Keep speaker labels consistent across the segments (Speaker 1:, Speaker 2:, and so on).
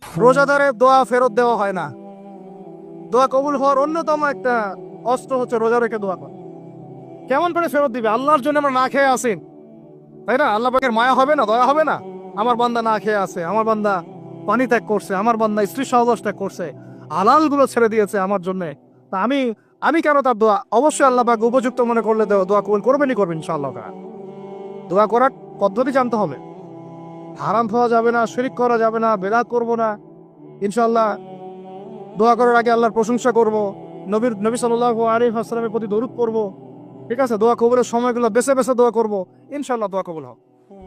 Speaker 1: রোজাদারের দোয়া ফেরত দেওয়া হয় না। দোয়া কবুল হওয়ার অন্যতম একটা অস্ত্র হচ্ছে রোজা রেখে দোয়া করা। কেমন করে ফেরত দিবে? আল্লাহর জন্য আমরা না খেয়ে আসি, তাই না? আল্লাহ পাকের মায়া হবে না, দয়া হবে না? আমার বান্দা না খেয়ে আছে, আমার বান্দা পানি ত্যাগ করছে, আমার বান্দা স্ত্রী সহবাস ত্যাগ করছে, হালাল গুলো ছেড়ে দিয়েছে আমার জন্য। তা আমি কেন তার দোয়া? অবশ্যই আল্লাহ পাক উপযুক্ত মনে করলে দোয়া কবুল করবেনই করবেন ইনশাআল্লাহ। দোয়া করার পদ্ধতি জানতে হবে। হারাম খাওয়া যাবে না, শিরক করা যাবে না, বেদাত করব না। ইনশাআল্লাহ দোয়া করার আগে আল্লাহর প্রশংসা করব, নবী সাল্লাল্লাহু আলাইহি ওয়াসাল্লামের প্রতি দরুদ পড়ব। ঠিক আছে? দোয়া কবুলের সময়গুলো বেছে বেছে দোয়া করব, ইনশাআল্লাহ দোয়া কবুল হবে।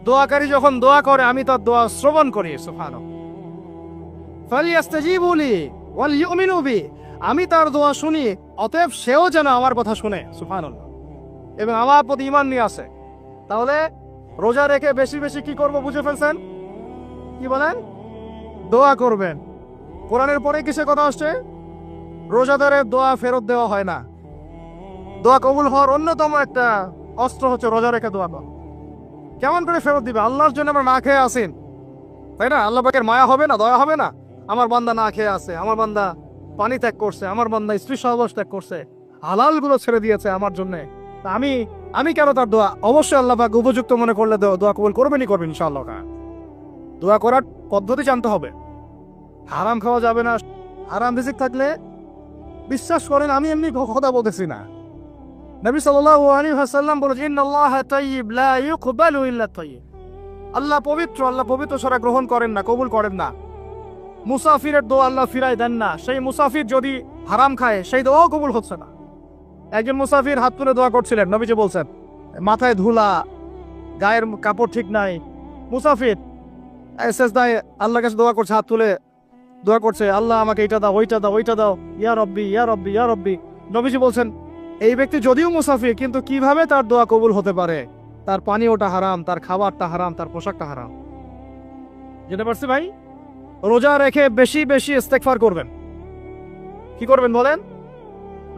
Speaker 1: দোয়াকারী যখন দোয়া করে আমি তার দোয়া শ্রবণ করি। সুবহানাল্লাহ। ফালিয়াস্তাজিবু লি ওয়াল ইউমিনু বি, আমি তার দোয়া শুনি, অতএব সেও যেন আমার কথা শুনে। সুবহানাল্লাহ। এবং আমার প্রতি ঈমান নিয়ে আসে। তাহলে রোজা রেখে বেশি বেশি কি করব বুঝে ফেলছেন? কি বলেন? দোয়া করবেন। কোরআনের পরে কিসের কথা আসছে? রোজাদারের দোয়া ফেরত দেওয়া হয় না। দোয়া কবুল হওয়ার অন্যতম একটা অস্ত্র হচ্ছে রোজা রেখে দোয়া করা। কেমন করে ফেরত দিবে? আল্লাহর জন্য আমরা না খেয়ে আসেন, তাই না? আল্লাহ পাকের মায়া হবে না, দয়া হবে না? আমার বান্দা না খেয়ে আছে, আমার বান্দা পানি ত্যাগ করছে, আমার বান্দা স্ত্রী সহবাস ত্যাগ করছে, হালাল গুলো ছেড়ে দিয়েছে আমার জন্য। তা আমি কেন তার দোয়া? অবশ্যই আল্লাহ পাক উপযুক্ত মনে করলে দোয়া কবুল করবেনই করবেন ইনশাআল্লাহ। দোয়া করার পদ্ধতি জানতে হবে। হারাম খাওয়া যাবে না। হারাম রিজিক থাকলে বিশ্বাস করেন আমি এমনি কথা বলতেছি না। নবী সাল্লাল্লাহু আলাইহি ওয়াসাল্লাম বলেছেন, ইন্নাল্লাহা তাইয়্যিব লা ইউকবালু ইল্লা তাইয়্যিব। আল্লাহ পবিত্র, আল্লাহ পবিত্র ছাড়া গ্রহণ করেন না, কবুল করেন না। মুসাফিরের দোয়া আল্লাহ ফিরাই দেন না। সেই মুসাফির যদি হারাম খায় সেই দোয়াও কবুল হচ্ছে না। একজন মুসাফির হাত তুলে দোয়া করছিলেন, নবীজি বলছেন মাথায় ধুলা, গায়ের কাপড় ঠিক নাই, মুসাফির সেজদায় আল্লাহর কাছে দোয়া করছে, হাত তুলে দোয়া করছে, আল্লাহ আমাকে এটা দাও, ওইটা দাও, ওইটা দাও, ইয়া রব্বি ইয়া রব্বি ইয়া রব্বি। নবীজি বলছেন এই ব্যক্তি যদিও মুসাফির কিন্তু কিভাবে তার দোয়া কবুল হতে পারে? তার পানীয়টা হারাম, তার খাবারটা হারাম, তার পোশাকটা হারাম। যেতে পারছি ভাই? রোজা রেখে বেশি বেশি ইস্তেগফার করবেন। কি করবেন বলেন?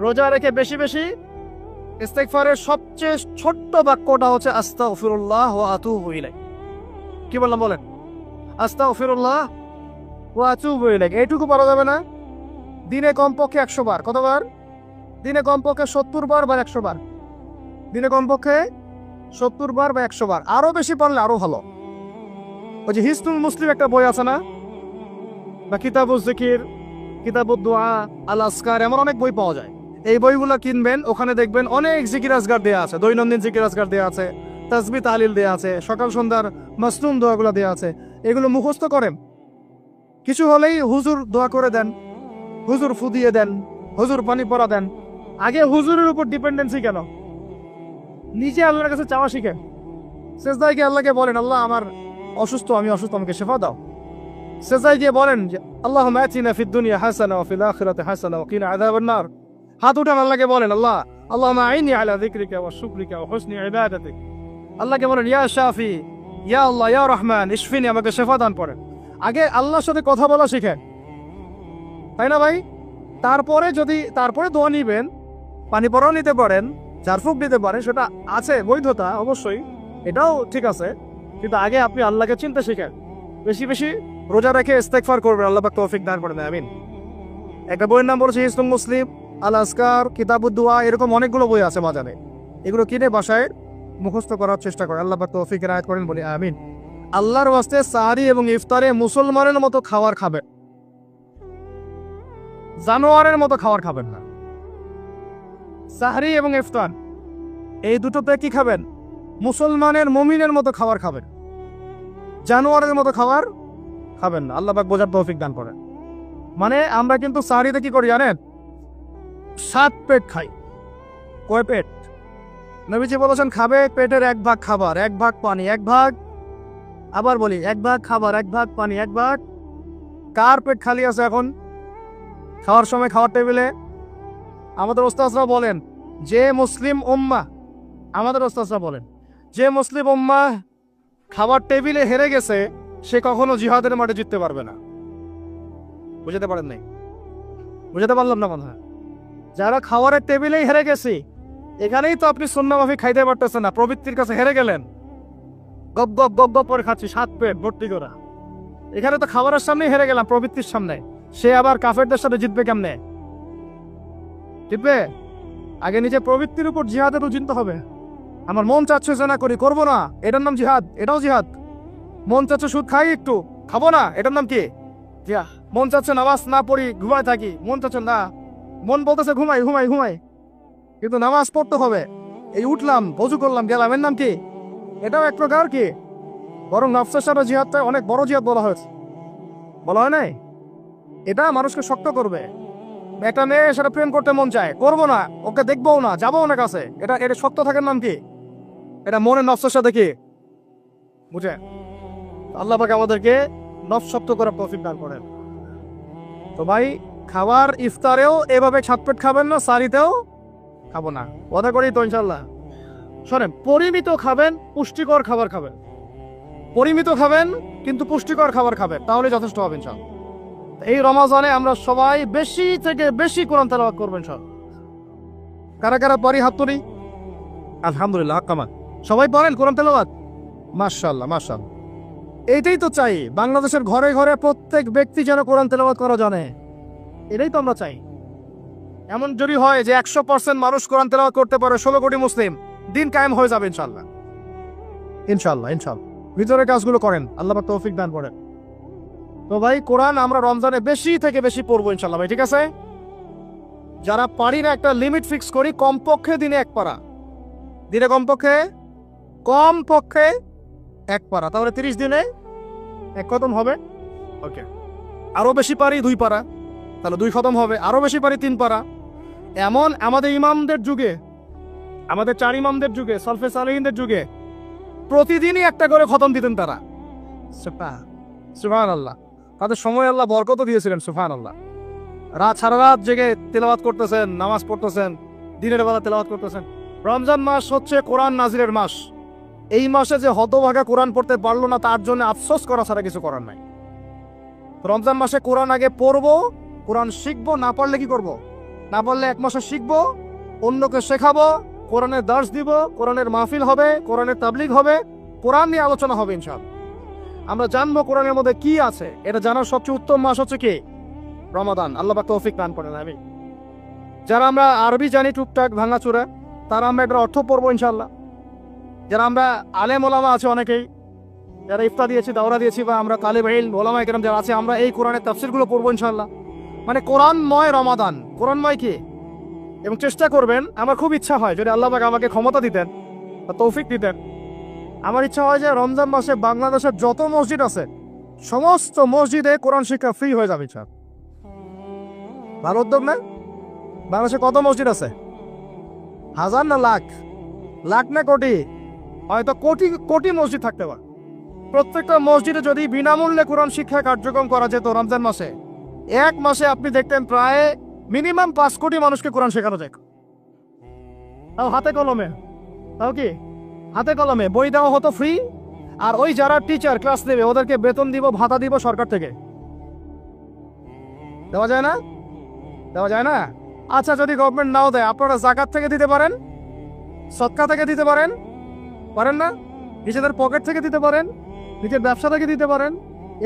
Speaker 1: রোজা রেখে বেশি বেশি ইস্তেগফারের সবচেয়ে ছোট্ট বাক্যটা হচ্ছে আস্তাগফিরুল্লাহ ওয়া আতুবু ইলাইহি। কি বললাম বলেন? আস্তাগফিরুল্লাহ ওয়া আতুবু ইলাইহি। এইটুকু পারা যাবে না? দিনে কমপক্ষে 100 বার। কতবার? দিনে কমপক্ষে 70 বার বা 100 বার। দিনে কমপক্ষে 70 বার বা 100 বার। আরো বেশি পারলে আরো ভালো। ওই যে হিসনুল মুসলিম একটা বই আছে না, বা কিতাবুজ জিকির, কিতাবুদ দোয়া, আল আসকার, এমন অনেক বই পাওয়া যায়। এই বইগুলো কিনবেন, ওখানে দেখবেন অনেক জিকির আজগার দেয়া আছে, দৈনন্দিন জিকির আজগার দেয়া আছে, তাসবিহ তাহলিল দেয়া আছে, সকাল সন্ধ্যার মাসনুন দোয়াগুলো দেয়া আছে। এগুলো মুখস্থ করেন। কিছু হলেই হুজুর দোয়া করে দেন, হুজুর ফু দিয়ে দেন, হুজুর পানি পড়া দেন। আগে হুজুরের উপর ডিপেন্ডেন্সি কেন? নিজে আল্লাহর কাছে চাওয়া শিখেন। সেজদায় গিয়ে আল্লাহকে বলেন, আল্লাহ আমার অসুস্থ, আমি অসুস্থ, আমাকে শেফা দাও। সেজদায় গিয়ে বলেন যে আল্লাহুম্মা আতিনা ফিদ দুনিয়া হাসানা ওয়া ফিল আখিরাতি হাসানা ওয়া কিনা আযাবান নার। হাত উঠান, আল্লাহকে বলেন, আল্লাহুম্মা আইনি আলা যিকরিকা ওয়া শুকরিকা ওয়া হুসনি ইবাদাতিক। আল্লাহকে বলেন, ইয়া শাফি, ইয়া আল্লাহ, ইয়া রহমান ইশফিনি, আমাকে শেফা দান করেন। আগে আল্লাহর সাথে কথা বলা শিখেন, তাই না ভাই? তারপরে দোয়া নিবেন, পানি পড়াও নিতে পারেন, ঝাড়ফুঁক দিতে পারেন, সেটা আছে বৈধতা অবশ্যই, এটাও ঠিক আছে। কিন্তু আগে আপনি আল্লাহকে চিনতে শিখেন। বেশি বেশি রোজা রেখে ইস্তেগফার করবেন, আল্লাহ পাক তৌফিক দান করেন, আমিন। একটা বইয়ের নাম বলেছে হিসনুল মুসলিম, আল আসকার, কিতাবুদ দোয়া, এরকম অনেকগুলো বই আছে বাজারে। এগুলো কিনে বাসায় মুখস্থ করার চেষ্টা করেন, আল্লাহ পাক তৌফিক এনায়েত করেন, বলি আমিন। আল্লাহর ওয়াস্তে সাহরি এবং ইফতারে মুসলমানের মতো খাবার খাবেন, জানোয়ারের মতো খাবার খাবেন না। সাহরি এবং ইফতার এই দুটোতে কি খাবেন? মুসলমানের, মুমিনের মতো খাবার খাবেন, জানোয়ারের মতো খাবার খাবেন না। আল্লাহ পাক বোঝার তৌফিক দান করেন। মানে আমরা কিন্তু সাহরিতে কি করি জানেন? 7 পেট খাই। কয় পেট? নবীজি বলেছেন খাবে পেটের 1 ভাগ খাবার, 1 ভাগ পানি, 1 ভাগ, আবার বলি 1 ভাগ খাবার, 1 ভাগ পানি, 1 ভাগ। কার পেট খালি আছে এখন? খাওয়ার সময় খাওয়ার টেবিলে আমাদের ওস্তাদরা বলেন যে মুসলিম উম্মাহ, আমাদের ওস্তাদরা বলেন যে মুসলিম উম্মাহ খাবার টেবিলে হেরে গেছে সে কখনো জিহাদের মাঠে জিততে পারবে না। বুঝতে পারেন নাই? বুঝতে পারলাম না মনে হয়। যারা খাবারের টেবিলেই হেরে গেছি, এখানেই তো আপনি সুন্নাহ মাফিক খাইতে পারতেছেন না, প্রবৃত্তির কাছে হেরে গেলেন। গপ গপ গপ গপ করে খাচ্ছি 7 পেট ভর্তি করা। এখানে তো খাবারের সামনে হেরে গেলাম, প্রবৃত্তির সামনে। সে আবার কাফেরদের সাথে জিতবে কেমনে? জিতবে? আগে নিজে প্রবৃত্তির উপর জিহাদে তো জিততে হবে। আমার মন চাচ্ছে জেনা করি, করবো না, এটার নাম জিহাদ, এটাও জিহাদ। মন চাচ্ছে সুদ খাই একটু, খাবো না, এটার নাম কি? মন চাচ্ছে নামাজ না পড়ি, ঘুমায় থাকি, মন চাচ্ছে না, মন বলতেছে ঘুমাই ঘুমাই ঘুমাই, কিন্তু নামাজ পড়তে হবে। এই উঠলাম, বজু করলাম, গেলাম, এর নাম কি? এটাও এক প্রকার কি? বরং নফসের সাথে জিহাদটা অনেক বড় জিহাদ বলা হয়েছে, বলা হয় নাই? এটা মানুষকে শক্ত করবে। একটা মেয়ে সেটা প্রেম করতে মন চায়, করবো না, ওকে দেখবো না, যাবো না কাছে, এটা শক্ত থাকার নাম কি? এটা মনের নফসের সাথে কি বুঝে? আল্লাহ পাক আমাদেরকে নফস শক্ত করার তৌফিক দান করেন। তো ভাই, খাবার ইফতারেও এভাবে ছাটপেট খাবেন না, সারিতেও খাবো না, কথা করি তো ইনশাল্লাহ। শোনেন, পরিমিত খাবেন, পুষ্টিকর খাবার খাবেন। পরিমিত খাবেন কিন্তু পুষ্টিকর খাবার খাবেন, তাহলে যথেষ্ট হবে ইনশাল্লাহ। এই রমাজানে আমরা সবাই বেশি থেকে বেশি কোরআন তেলাওয়াত করবেন সব। কারা কারা পারি হাত তুলি? আলহামদুলিল্লাহ, কামান সবাই পারেন কোরআন তেলাওয়াত? মাশাআল্লাহ মাশাআল্লাহ। এইটাই তো চাই, বাংলাদেশের ঘরে ঘরে প্রত্যেক ব্যক্তি যেন কোরআন তেলাওয়াত করা জানে, এটাই তো আমরা চাই। এমন যদি হয় যে 100% মানুষ কোরআন তেলাওয়াত করতে পারে, 16 কোটি মুসলিম, দিন কায়েম হয়ে যাবে ইনশাআল্লাহ। ইনশাআল্লাহ ইনশাআল্লাহ। ভিতরের কাজগুলো করেন, আল্লাহ পাক তৌফিক দান করেন। তো ভাই, কোরআন আমরা রমজানে বেশি থেকে বেশি পড়বো ইনশাআল্লাহ ভাই, ঠিক আছে? যারা পারি না, একটা লিমিট ফিক্স করি, কমপক্ষে দিনে 1 পারা, দিনে কমপক্ষে 1 পারা, তাহলে 30 দিনে 1 খতম হবে। ওকে, আরো বেশি পারি 2 পারা, তাহলে 2 খতম হবে। আরো বেশি পারি 3 পারা। এমন আমাদের ইমামদের যুগে, আমাদের 4 ইমামদের যুগে, সলফে সালেহিনদের যুগে প্রতিদিনই একটা করে খতম দিতেন তারা। সুবহানাল্লাহ। তাদের সময় আল্লাহ বরকত দিয়েছিলেন, সুবহানাল্লাহ। সারা রাত জেগে তেলাওয়াত করতেছেন, নামাজ পড়তেছেন, দিনের বেলা তেলাওয়াত করতেছেন। রমজান মাস হচ্ছে কোরআন নাজিরের মাস। এই মাসে যে হতভাগা কোরআন পড়তে পারলো না, তার জন্য আফসোস করা ছাড়া কিছু করার নাই। রমজান মাসে কোরআন আগে পড়বো, কোরআন শিখবো, না পারলে কি করব? না পারলে 1 মাসে শিখবো, অন্যকে শেখাবো, কোরআনের দার্স দিব, কোরআনের মাহফিল হবে, কোরআনের তাবলিগ হবে, কোরআন নিয়ে আলোচনা হবে ইনশাআল্লাহ। আমরা জানবো কোরআনের মধ্যে কি আছে। এটা জানার সবচেয়ে উত্তম মাস হচ্ছে কি? রমাদান। আল্লাহ পাক তৌফিক দান করেন। আমি যারা আমরা আরবি জানি টুকটাক ভাঙাচোরা, তারা আমরা এটার অর্থ পড়বো ইনশাআল্লাহ। যারা আমরা আলেম ওলামা আছে অনেকেই, যারা ইফতা দিয়েছি, দাওরা দিয়েছি, বা আমরা তালেব ইলম ওলামা কেরাম যারা আছে, আমরা এই কোরআনের তাফসিরগুলো পড়বো ইনশাআল্লাহ। মানে কোরআনময় রমাদান, কোরআনময় কি? এবং চেষ্টা করবেন, আমার খুব ইচ্ছা হয় যদি আল্লাহ পাক আমাকে ক্ষমতা দিতেন বা তৌফিক দিতেন, আমার ইচ্ছা হয় যে রমজান মাসে বাংলাদেশের যত মসজিদ আছে সমস্ত মসজিদে কোরআন শিক্ষা ফ্রি হয়ে যাবে ইনশাআল্লাহ। ভালো উদ্যোগ না? বাংলাদেশে কত মসজিদ আছে? হাজার না লাখ? লাখ না কোটি? হয়তো কোটি কোটি মসজিদ থাকতে পারে। প্রত্যেকটা মসজিদে যদি বিনামূল্যে কোরআন শিক্ষা কার্যক্রম করা যেত রমজান মাসে, 1 মাসে আপনি দেখতেন প্রায় মিনিমাম 5 কোটি মানুষকে কোরআন শেখানো যায়। তাও হাতে কলমে, তাও কি হাতে কলমে, বই দেওয়া হতো ফ্রি। আর ওই যারা টিচার ক্লাস নেবে ওদেরকে বেতন দিব, ভাতা দিব সরকার থেকে। দেওয়া যায় না? দেওয়া যায় না? আচ্ছা, যদি গভর্নমেন্ট নাও দেয়, আপনারা জাকাত থেকে দিতে পারেন, সদকা থেকে দিতে পারেন, পারেন না? নিজেদের পকেট থেকে দিতে পারেন, নিজের ব্যবসা থেকে দিতে পারেন,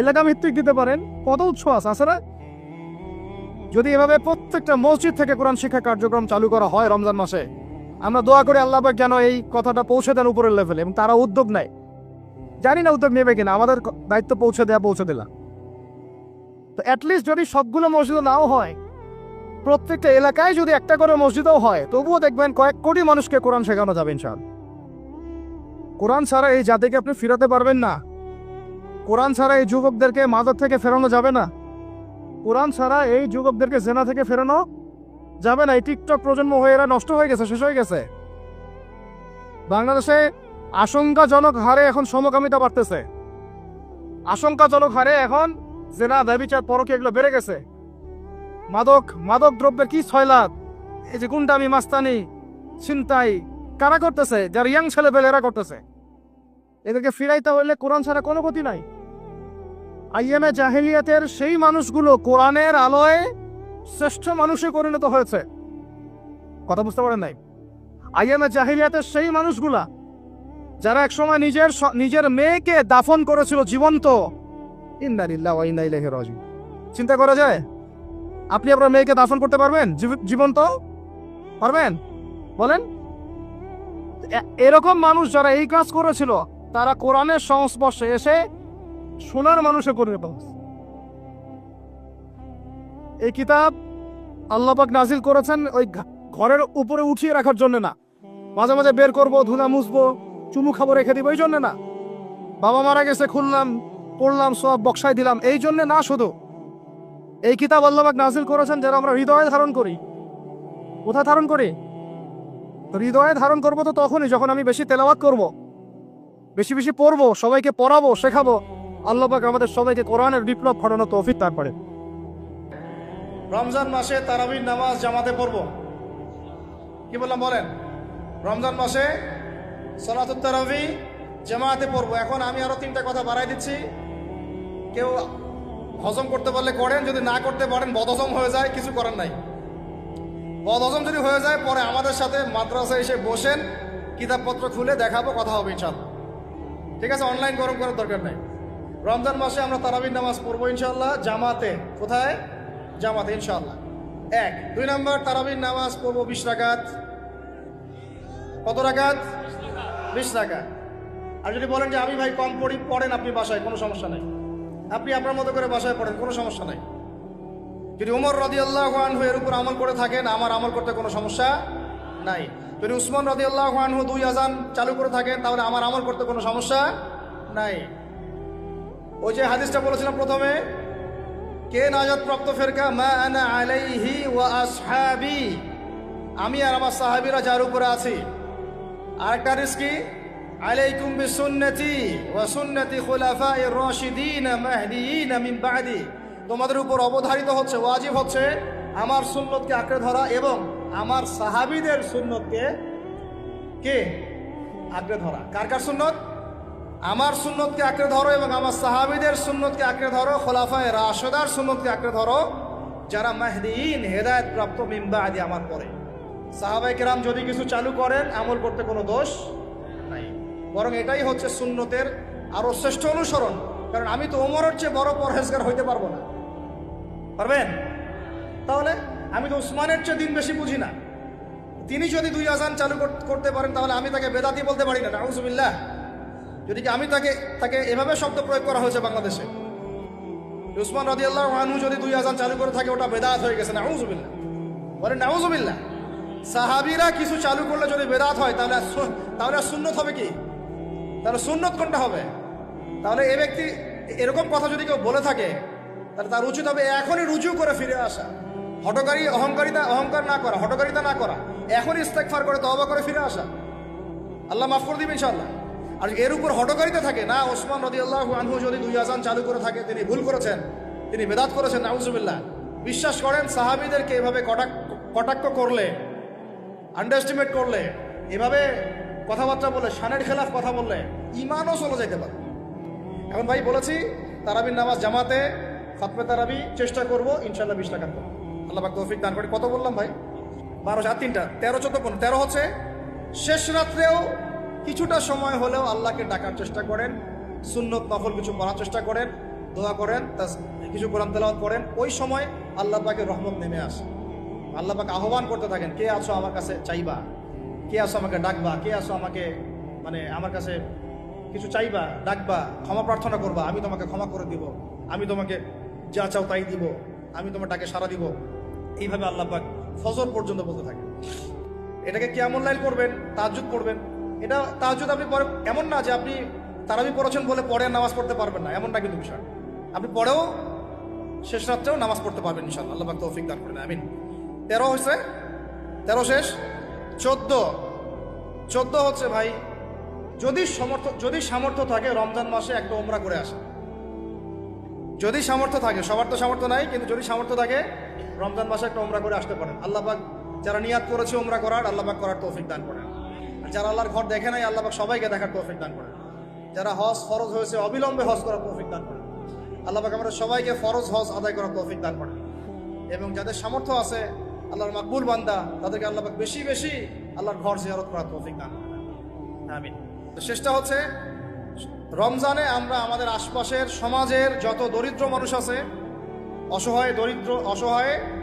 Speaker 1: এলাকা ভিত্তিক দিতে পারেন, কত উৎস আছে না? যদি এভাবে প্রত্যেকটা মসজিদ থেকে কোরআন শিক্ষা কার্যক্রম চালু করা হয় রমজান মাসে, আমরা দোয়া করি আল্লাহ পাক যেন এই কথাটা পৌঁছে দেন উপরের লেভেলে, এবং তারা উদ্যোগ নেয়। জানি না উদ্যোগ নেবে কিনা, আমাদের দায়িত্ব পৌঁছে দিলাম। তো অ্যাটলিস্ট যদি সবগুলো মসজিদ নাও হয়, প্রত্যেকটা এলাকায় যদি একটা করে মসজিদও হয়, তবুও দেখবেন কয়েক কোটি মানুষকে কোরআন শেখানো যাবে ইনশাআল্লাহ। কোরআন ছাড়া এই জাতিকে আপনি ফিরাতে পারবেন না। কোরআন ছাড়া এই যুবকদেরকে মাদক থেকে ফেরানো যাবে না। কোরআন ছাড়া এই যুবকদেরকে জেনা থেকে ফেরানো যাবে না। এই টিকটক প্রজন্ম হয়ে এরা নষ্ট হয়ে গেছে, শেষ হয়ে গেছে। বাংলাদেশে আশঙ্কাজনক হারে এখন সমকামিতা বাড়তেছে। আশঙ্কাজনক হারে এখন জেনা, ব্যভিচার, পরকীয়া এগুলো বেড়ে গেছে। মাদক দ্রব্যের কি ছয়লাভ, এই যে গুন্ডামি, মাস্তানি, ছিনতাই কারা করতেছে? যারা ইয়াং ছেলেপেলেরা করতেছে। এদেরকে ফিরাইতে হইলে কোরআন ছাড়া কোনো গতি নাই। আইয়ামে জাহেলিয়াতের সেই মানুষগুলো কোরআনের আলোয় শ্রেষ্ঠ মানুষে পরিণত হয়েছে। কথা বুঝতে পারেন নাই? আইয়ামে জাহেলিয়াতের সেই মানুষগুলা যারা একসময় নিজের মেয়েকে দাফন করেছিল জীবন্ত, ইন্না লিল্লাহি ওয়া ইন্না ইলাইহি রাজিউন। চিন্তা করা যায়? আপনি আপনার মেয়েকে দাফন করতে পারবেন জীবন্ত? পারবেন? বলেন। এরকম মানুষ যারা এই কাজ করেছিল তারা কোরআনের সংস্পর্শে এসে সোনার মানুষে করে ফেলছে। এই কিতাব আল্লাহ পাক নাজিল করেছেন ওই ঘরের উপরে উঠিয়ে রাখার জন্য না, মাঝে মাঝে বের করব, ধুলা মুছবো, চুমু খাবো, রেখে দিব, এই জন্য না। বাবা মারা গেছে, খুললাম, পড়লাম, সব বক্সায় দিলাম, এই জন্য না। শুধু এই কিতাব আল্লাহ পাক নাজিল করেছেন যারা আমরা হৃদয়ে ধারণ করি। কোথায় ধারণ করি? হৃদয়ে ধারণ করবো তো তখনই যখন আমি বেশি তেলাওয়াত করব, বেশি বেশি পড়বো, সবাইকে পড়াবো, শেখাবো। আল্লাহ পাক আমাদের সবাইকে কোরআনের বিপ্লব ঘটানো তৌফিক দান করেন। রমজান মাসে তারাবির নামাজ জামাতে পড়ব। কি বললাম বলেন? রমজান মাসে সালাতুত তারাবি জামাতে পড়ব। এখন আমি আরো 3টা কথা বাড়াই দিচ্ছি। কেউ হজম করতে পারলে করেন, যদি না করতে পারেন বদহজম হয়ে যায়, কিছু করার নাই। বদহজম যদি হয়ে যায় পরে আমাদের সাথে মাদ্রাসায় এসে বসেন, কিতাবপত্র খুলে দেখাবো, কথা হবে ইনশাআল্লাহ। ঠিক আছে? অনলাইন গরম করার দরকার নাই। রমজান মাসে আমরা তারাবির নামাজ পড়বো ইনশাআল্লাহ জামাতে। কোথায়? জামাতে ইনশাআল্লাহ। 1 2 নম্বর, তারাবির নামাজ পড়বো 20 রাকাত। কত রাকাত? 20 রাকাত। আর যদি বলেন যে আমি ভাই কম পড়ি, পড়েন আপনি বাসায়, কোনো সমস্যা নাই। আপনি আপনার মতো করে বাসায় পড়েন, কোনো সমস্যা নাই। যদি ওমর রাদিয়াল্লাহু আনহু এর উপর আমল করে থাকেন, আমার আমল করতে কোনো সমস্যা নাই। যদি উসমান রাদিয়াল্লাহু আনহু 2 আযান চালু করে থাকেন, তাহলে আমার আমল করতে কোনো সমস্যা নাই। ওই যে হাদিসটা বলেছিলাম প্রথমে, কে নাজাত প্রাপ্ত ফেরকা? মা আনা আলাইহি ওয়া আসহাবি, আমি আর আমার সাহাবীরা যার উপরে আছি। আরেকটা হাদিস কি? আলাইকুম বিসুন্নতি ওয়া সুন্নতি খুলাফায়ে রাশিদিন মাহদিয়িন মিন বাদি, তোমাদের উপর অবধারিত হচ্ছে, ওয়াজিব হচ্ছে আমার সুন্নতকে আঁকড়ে ধরা এবং আমার সাহাবীদের সুন্নতকে কে আঁকড়ে ধরা। কার কার সুন্নত? আমার সুন্নতকে আঁকড়ে ধরো এবং আমার সাহাবীদের সুন্নতকে আঁকড়ে ধরো, খোলাফায়ে রাশিদার সুন্নতকে আঁকড়ে ধরো, যারা মাহদিয়িন হেদায়েত প্রাপ্ত মিন বাদি, আমার পরে। সাহাবায়ে কেরাম যদি কিছু চালু করেন, আমল করতে কোনো দোষ নাই, বরং এটাই হচ্ছে সুন্নতের আরো শ্রেষ্ঠ অনুসরণ। কারণ আমি তো ওমরের চেয়ে বড় পরহেজগার হইতে পারবো না। পারবেন? তাহলে আমি তো উসমানের চেয়ে দিন বেশি বুঝি না। তিনি যদি 2 আযান চালু করতে পারেন, তাহলে আমি তাকে বেদাতি বলতে পারি না, নাউযুবিল্লাহ। যদি কি আমি তাকে এভাবে শব্দ প্রয়োগ করা হয়েছে বাংলাদেশে, উসমান রাদিয়াল্লাহু আনহু যদি 2 আযান চালু করে থাকে, ওটা বেদাত হয়ে গেছে, নাউযুবিল্লাহ। বলেন নাউযুবিল্লাহ। সাহাবীরা কিছু চালু করলে যদি বেদাত হয়, তাহলে সুন্নত হবে কি? তাহলে সুন্নত কোনটা হবে? তাহলে এই ব্যক্তি এরকম কথা যদি কেউ বলে থাকে, তাহলে তার উচিত হবে এখনই রুজু করে ফিরে আসা, অহংকার না করা, হঠকারিতা না করা, এখনই ইস্তেগফার করে তওবা করে ফিরে আসা। আল্লাহ মাফ করে দিবেন ইনশাআল্লাহ। আর এর উপর হঠকারিতা থাকে না, ওসমান রাদিয়াল্লাহু আনহু যদি 2 আযান চালু করে থাকে, তিনি ভুল করেছেন, তিনি বেদাত করেছেন, নাউযুবিল্লাহ। বিশ্বাস করেন, সাহাবীদেরকে এভাবে কটাক্ষ করলে, আন্ডারএস্টিমেট করলে, এভাবে কথাবার্তা বলে, শানের খেলাফ কথা বললে ঈমানও চলে যেতে পারে। এখন ভাই বলেছি তারাবির নামাজ জামাতে, খাতমে তারাবি চেষ্টা করব ইনশাআল্লাহ 20 রাকাত করব। আল্লাহ পাক তৌফিক দান করে। কত বললাম ভাই? 12 আর 3টা 13 14 15। 13 হচ্ছে শেষ রাত্রেও কিছুটা সময় হলেও আল্লাহকে ডাকার চেষ্টা করেন, সুন্নত নফল কিছু করার চেষ্টা করেন, দোয়া করেন, কিছু কোরআন তেলাওয়াত করেন। ওই সময় আল্লাহ পাকের রহমত নেমে আসে। আল্লাহ পাক আহ্বান করতে থাকেন, কে আছো আমার কাছে চাইবা, কে আছো আমাকে ডাকবা, কে আছো আমাকে আমার কাছে কিছু চাইবা, ডাকবা, ক্ষমা প্রার্থনা করবা, আমি তোমাকে ক্ষমা করে দিব, আমি তোমাকে যা চাও তাই দিব, আমি তোমার ডাকে সাড়া দিব। এইভাবে আল্লাহ পাক ফজর পর্যন্ত বলতে থাকে। এটাকে কিয়ামুল লাইল করবেন, তাহাজ্জুদ পড়বেন। এটা তাহাজ্জুদ আপনি পরে, এমন না যে আপনি তারাবি পড়েছেন বলে পরে নামাজ পড়তে পারবেন না, এমনটা কিন্তু বিষয়। আপনি পরেও শেষ রাত্রেও নামাজ পড়তে পারবেন ইনশাআল্লাহ। আল্লাহ পাক তৌফিক দান করেন, আমিন। 13 হচ্ছে, 13 শেষ। 14 হচ্ছে ভাই, যদি সামর্থ্য থাকে রমজান মাসে একটা উমরা করে আসে। যদি সামর্থ্য থাকে, সবার তো সামর্থ্য নাই, কিন্তু যদি সামর্থ্য থাকে রমজান মাসে একটা উমরা করে আসতে পারেন। আল্লাহ পাক যারা নিয়াত করেছে উমরা করার, আল্লাহ পাক করার তৌফিক দান করেন। আর যারা আল্লাহর ঘর দেখে নাই, আল্লাহ পাক সবাইকে দেখার তৌফিক দান করেন। যারা হজ ফরজ হয়েছে, অবিলম্বে হজ করার তৌফিক দান করেন। আল্লাহ পাক আমাদের সবাইকে ফরজ হজ আদায় করার তৌফিক দান করেন। এবং যাদের সামর্থ্য আছে, আল্লাহর মাকবুল বান্দা, তাদেরকে আল্লাহ পাক বেশি বেশি আল্লাহর ঘর জিয়ারত করার তৌফিক দান করেন, আমিন। তো শেষটা হচ্ছে রমজানে আমরা আমাদের আশপাশের সমাজের যত দরিদ্র মানুষ আছে, অসহায়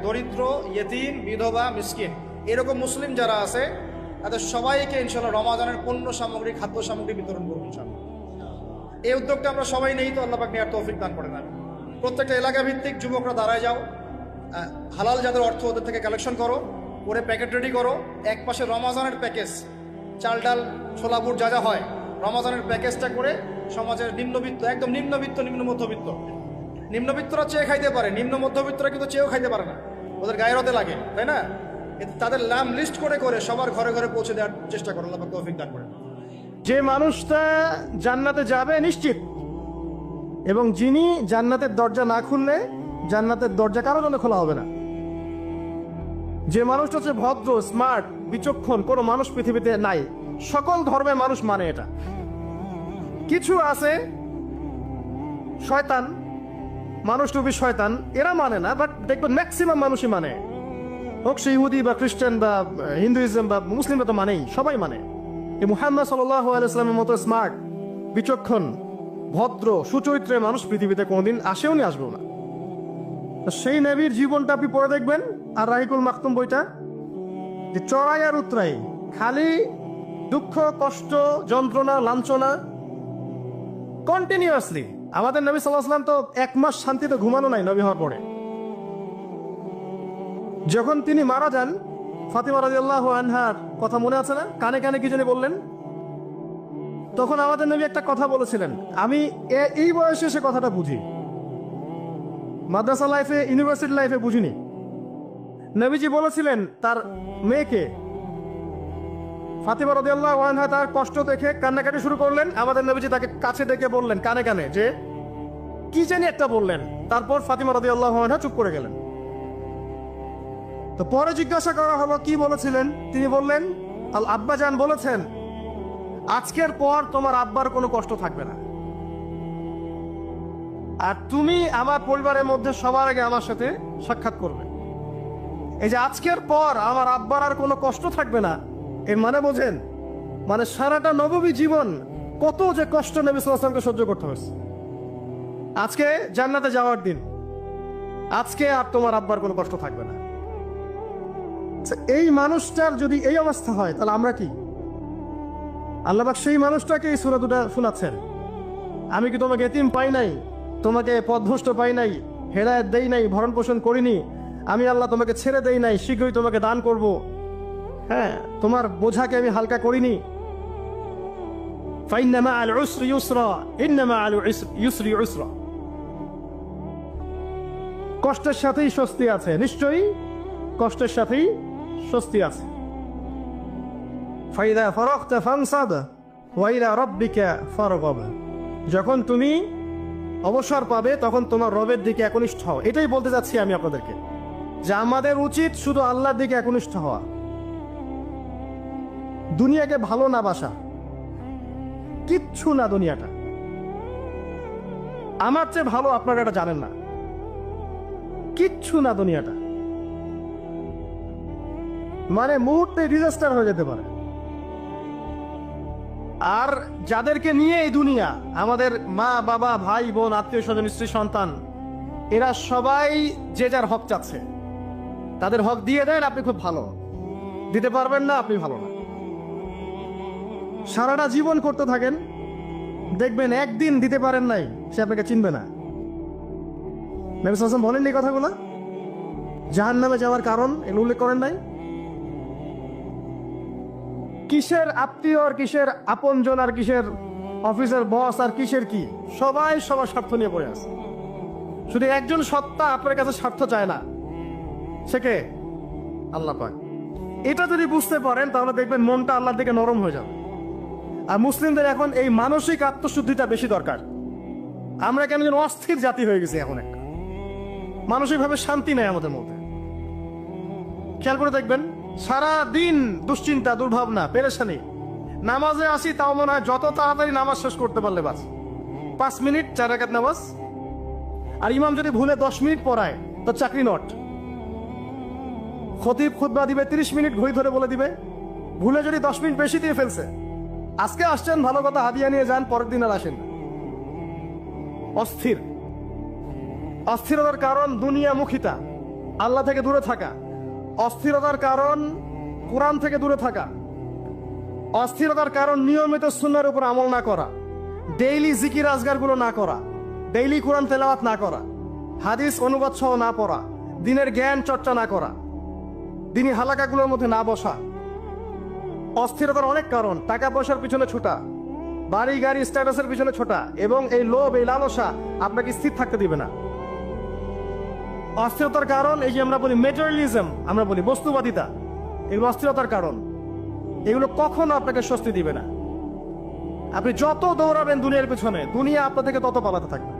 Speaker 1: দরিদ্র ইয়েতিম, বিধবা, মিসকিন, এরকম মুসলিম যারা আছে তাদের সবাইকে ইনশাল্লাহ রমাদানের পণ্য সামগ্রী, খাদ্য সামগ্রী বিতরণ করবো ইনশাল্লাহ। এই উদ্যোগটা আমরা সবাই নেই তো আল্লাহ পাক নেওয়ার তৌফিক দান করে দেন। প্রত্যেকটা এলাকা ভিত্তিক যুবকরা দাঁড়ায় যাও, হালাল যাদের অর্থ ওদের থেকে কালেকশন করো, করে প্যাকেট রেডি করো। এক পাশে রমাজানের প্যাকেজ, চাল ডাল ছোলা বুট যা যা হয়, রমাজানের প্যাকেজটা করে সমাজের নিম্নবিত্ত, একদম নিম্নবিত্ত, নিম্ন মধ্যবিত্ত, নিম্নবিত্তরা চেয়ে খাইতে পারে, নিম্ন মধ্যবিত্তরা কিন্তু চেয়েও খাইতে পারে না, ওদের গায়ের হতে লাগে, তাই না? তাদের নাম লিস্ট করে করে সবার ঘরে ঘরে পৌঁছে দেওয়ার চেষ্টা করো, আল্লাহ পাক তৌফিক দান করে। যে মানুষটা জান্নাতে যাবে নিশ্চিত, এবং যিনি জান্নাতের দরজা না খুললে জান্নাতের দরজা কারোর জন্য খোলা হবে না। যে মানুষটা হচ্ছে ভদ্র, স্মার্ট, বিচক্ষণ, কোনো মানুষ পৃথিবীতে নাই। সকল ধর্মের মানুষ মানে এটা। কিছু আছে শয়তান, মানুষ রূপী শয়তান, এরা মানে না, বাট দেখবেন ম্যাক্সিমাম মানুষই মানে, হোক সে ইহুদি বা খ্রিস্টান বা হিন্দুইজম বা মুসলিমরা তো মানেই, সবাই মানে। এই মুহাম্মদ সাল্লাল্লাহু আলাইহি ওয়াসাল্লামের মতো স্মার্ট, বিচক্ষণ, ভদ্র, সুচরিত্রের মানুষ পৃথিবীতে কোনোদিন আসেও নি, আসবেও না। সেই নবীর জীবনটা আপনি পড়ে দেখবেন, আর রাহিকুল মাকতুম বইটা, যে চড়াই আর উতরাই, খালি দুঃখ, কষ্ট, যন্ত্রণা, লাঞ্ছনা, কন্টিনিউয়াসলি। আমাদের নবী সাল্লাল্লাহু আলাইহি ওয়াসাল্লাম তো 1 মাস শান্তিতে ঘুমানো নাই নবী হওয়ার পরে। যখন তিনি মারা যান, ফাতিমা রাদিয়াল্লাহু আনহার কথা মনে আছে না? কানে কানে কি জানি বললেন। তখন আমাদের নবী একটা কথা বলেছিলেন, আমি এই বয়সে এসে কথাটা বুঝি, মাদ্রাসা লাইফে, ইউনিভার্সিটি লাইফে বুঝিনি। নবীজি বলেছিলেন তার মেয়েকে, ফাতিমা রাদিয়াল্লাহু আনহা তার কষ্ট দেখে কান্নাকাটি শুরু করলেন। আমাদের নবীজি তাকে কাছে ডেকে বললেন কানে কানে যে কি জানি একটা বললেন। তারপর ফাতিমা রাদিয়াল্লাহু আনহা চুপ করে গেলেন। তো পরে জিজ্ঞাসা করা হলো কি বলেছিলেন, তিনি বললেন আল আব্বাজান বলেছেন আজকের পর তোমার আব্বার কোনো কষ্ট থাকবে না, আর তুমি আমার পরিবারের মধ্যে সবার আগে আমার সাথে সাক্ষাৎ করবে। এই যে আজকের পর আমার আব্বার আর কোনো কষ্ট থাকবে না, এর মানে বোঝেন, মানে সারাটা নববী জীবন কত যে কষ্ট নবী সাল্লাল্লাহু আলাইহি ওয়াসাল্লামকে সহ্য করতে হয়েছে। আজকে জান্নাতে যাওয়ার দিন, আজকে আর তোমার আব্বার কোনো কষ্ট থাকবে না। এই মানুষটার যদি এই অবস্থা হয়, তাহলে আমরা কি? আল্লাহ পাক সেই মানুষটাকে এই সূরা দুটো শোনাচ্ছেন, আমি কি তোমাকে এতিম পাই নাই, তোমাকে পথভ্রষ্ট পাই নাই, হেদায়েত দেই নাই, ভরণ পোষণ করিনি, আমি আল্লাহ তোমাকে ছেড়ে দেই নাই, শীঘ্রই তোমাকে দান করব, হ্যাঁ, তোমার বোঝাকে আমি হালকা করিনি। ফাইন্না মাআল উসরি ইউসরা, ইন্না মাআল ইউসরি উসরা। কষ্টের সাথেই স্বস্তি আছে, নিশ্চয়ই কষ্টের সাথেই স্বস্তি আছে। ফাইদা ফারাগতা ফানসাব ওয়া ইলা রাব্বিকা ফারগাব। যখন তুমি অবসর পাবে তখন তোমার রবের দিকে একনিষ্ঠ হও। এটাই বলতে যাচ্ছি আমি আপনাদেরকে, যে আমাদের উচিত শুধু আল্লাহর দিকে একনিষ্ঠ হওয়া, দুনিয়াকে ভালো না বাসা, কিচ্ছু না দুনিয়াটা। আমার চেয়ে ভালো আপনারা এটা জানেন না, কিচ্ছু না দুনিয়াটা, মানে মুহূর্তে ডিজাস্টার হয়ে যেতে পারে। আর যাদেরকে নিয়ে এই দুনিয়া, আমাদের মা বাবা, ভাই বোন, আত্মীয় স্বজন, স্ত্রী সন্তান, এরা সবাই যে যার হক চাচ্ছে, তাদের হক দিয়ে দেন, আপনি খুব ভালো, দিতে পারবেন না, আপনি ভালো না। সারাটা জীবন করতে থাকেন, দেখবেন একদিন দিতে পারেন নাই, সে আপনাকে চিনবে না। নবী সাল্লাল্লাহু আলাইহি ওয়াসাল্লাম বলেন এই কথাগুলো, জাহান্নামে যাওয়ার কারণ এগুলো উল্লেখ করেন নাই। কিসের আত্মীয় আর কিসের আপনজন আর কিসের অফিসের বস আর কিসের কি, সবাই সবার স্বার্থ নিয়ে পড়ে আছে। শুধু একজন সত্তা আপনার কাছে স্বার্থ চায় না, সে কে? আল্লাহ পাক। এটা যদি বুঝতে পারেন তাহলে দেখবেন মনটা আল্লাহর দিকে নরম হয়ে যাবে। আর মুসলিমদের এখন এই মানসিক আত্মশুদ্ধিটা বেশি দরকার। আমরা কেন যেন অস্থির জাতি হয়ে গেছি এখন, একটা মানসিকভাবে শান্তি নেই আমাদের মধ্যে। খেয়াল করে দেখবেন সারা দিন দুশ্চিন্তা, দুর্ভাবনা, পেরেশানি। নামাজে আসি তাও মনে হয় যত তাড়াতাড়ি নামাজ শেষ করতে পারলে বাস, 5 মিনিট 4 রাকাত নামাজ। আর ইমাম যদি ভুলে 10 মিনিট পড়ায় তো চাকরি নট। খতিব খুতবা দিবে 30 মিনিট ঘড়ি ধরে বলে দিবে, ভুলে যদি 10 মিনিট বেশি দিয়ে ফেলছে আজকে আসছেন ভালো কথা, হাদিয়া নিয়ে যান, পরের দিন আর আসেন না। অস্থির। অস্থিরতার কারণ দুনিয়ামুখিতা, আল্লাহ থেকে দূরে থাকা। অস্থিরতার কারণ কোরআন থেকে দূরে থাকা। অস্থিরতার কারণ নিয়মিত সুন্নাহর উপর আমল না করা, ডেইলি জিকির আজগারগুলো না করা, ডেইলি কোরআন তেলাওয়াত না করা, হাদিস অনুবাদ সহ না পড়া, দিনের জ্ঞান চর্চা না করা, দিনী হালাকাগুলোর মধ্যে না বসা। অস্থিরতার অনেক কারণ, টাকা পয়সার পিছনে ছোটা, বাড়ি গাড়ি স্ট্যাটাসের পিছনে ছোটা, এবং এই লোভ, এই লালসা আপনাকে স্থির থাকতে দিবে না। অস্থিরতার কারণ এই যে আমরা বলি মেটেরিয়ালিজম, আমরা বলি বস্তুবাদিতা, এগুলো অস্থিরতার কারণ। এগুলো কখনো আপনাকে স্বস্তি দিবে না। আপনি যত দৌড়াবেন দুনিয়ার পেছনে, দুনিয়া আপনার থেকে তত পালাতে থাকবে।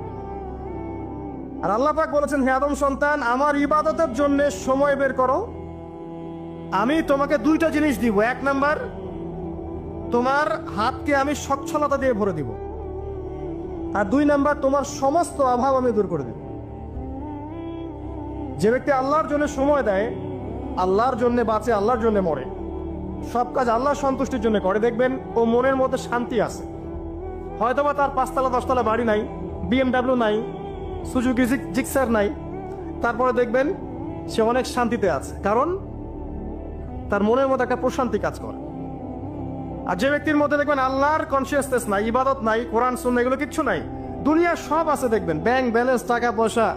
Speaker 1: আর আল্লাহ পাক বলেছেন, হে আদম সন্তান, আমার ইবাদতের জন্য সময় বের করো, আমি তোমাকে দুইটা জিনিস দিব। এক নাম্বার, তোমার হাতকে আমি সচ্ছলতা দিয়ে ভরে দিব, আর দুই নাম্বার, তোমার সমস্ত অভাব আমি দূর করে দেব। যে ব্যক্তি আল্লাহর জন্য সময় দেয়, আল্লাহর জন্য বাঁচে, আল্লাহর জন্য মরে, সব কাজ আল্লাহর সন্তুষ্টির জন্য করে, দেখবেন ও মনের মধ্যে শান্তি আছে। হয়তোবা তার 5তলা 10তলা বাড়ি নাই, BMW নাই, সুজুকি জিক্সার নাই, তারপরে দেখবেন সে অনেক শান্তিতে আছে, কারণ তার মনের মধ্যে একটা প্রশান্তি কাজ করে। আর যে ব্যক্তির মধ্যে দেখবেন আল্লাহর কনসিয়াসনেস নাই, ইবাদত নাই, কোরআন সুন্নাহ এগুলো কিচ্ছু নাই, দুনিয়ার সব আছে, দেখবেন ব্যাংক ব্যালেন্স, টাকা পয়সা,